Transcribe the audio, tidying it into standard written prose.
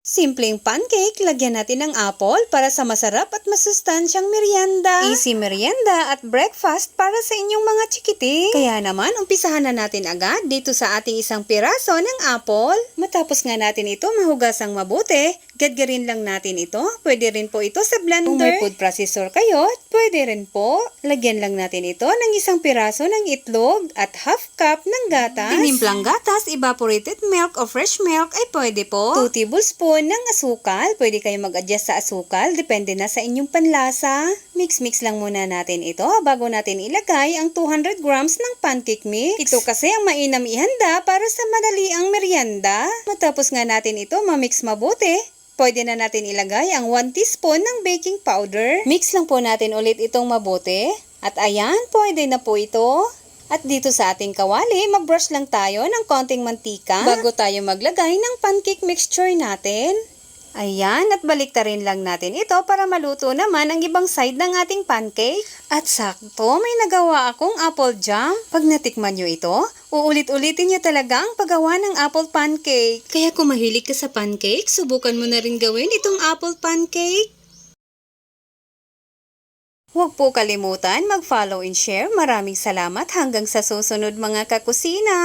Simpleng pancake, lagyan natin ng apple para sa masarap at masustansyang merienda. Easy merienda at breakfast para sa inyong mga chikiting. Kaya naman, umpisahan na natin agad dito sa ating isang piraso ng apple. Matapos nga natin ito mahugasang mabuti, gadgarin lang natin ito. Pwede rin po ito sa blender. Kung may food processor kayo, pwede rin po. Lagyan lang natin ito ng isang piraso ng itlog at half cup ng gatas. Tinimplang gatas, evaporated milk o fresh milk ay pwede po. 2 tablespoon ng asukal. Pwede kayo mag-adjust sa asukal. Depende na sa inyong panlasa. Mix-mix lang muna natin ito bago natin ilagay ang 200 grams ng pancake mix. Ito kasi ang mainam ihanda para sa madali ang merienda. Matapos nga natin ito mamix mabuti, pwede na natin ilagay ang 1 teaspoon ng baking powder. Mix lang po natin ulit itong mabuti. At ayan, pwede na po ito. At dito sa ating kawali, mag-brush lang tayo ng konting mantika bago tayo maglagay ng pancake mixture natin. Ayan, at baliktarin lang natin ito para maluto naman ang ibang side ng ating pancake. At sakto, may nagawa akong apple jam. Pag natikman nyo ito, uulit-ulitin nyo talaga ang paggawa ng apple pancake. Kaya kung mahilig ka sa pancake, subukan mo na rin gawin itong apple pancake. Huwag po kalimutan mag-follow and share. Maraming salamat hanggang sa susunod mga kakusina!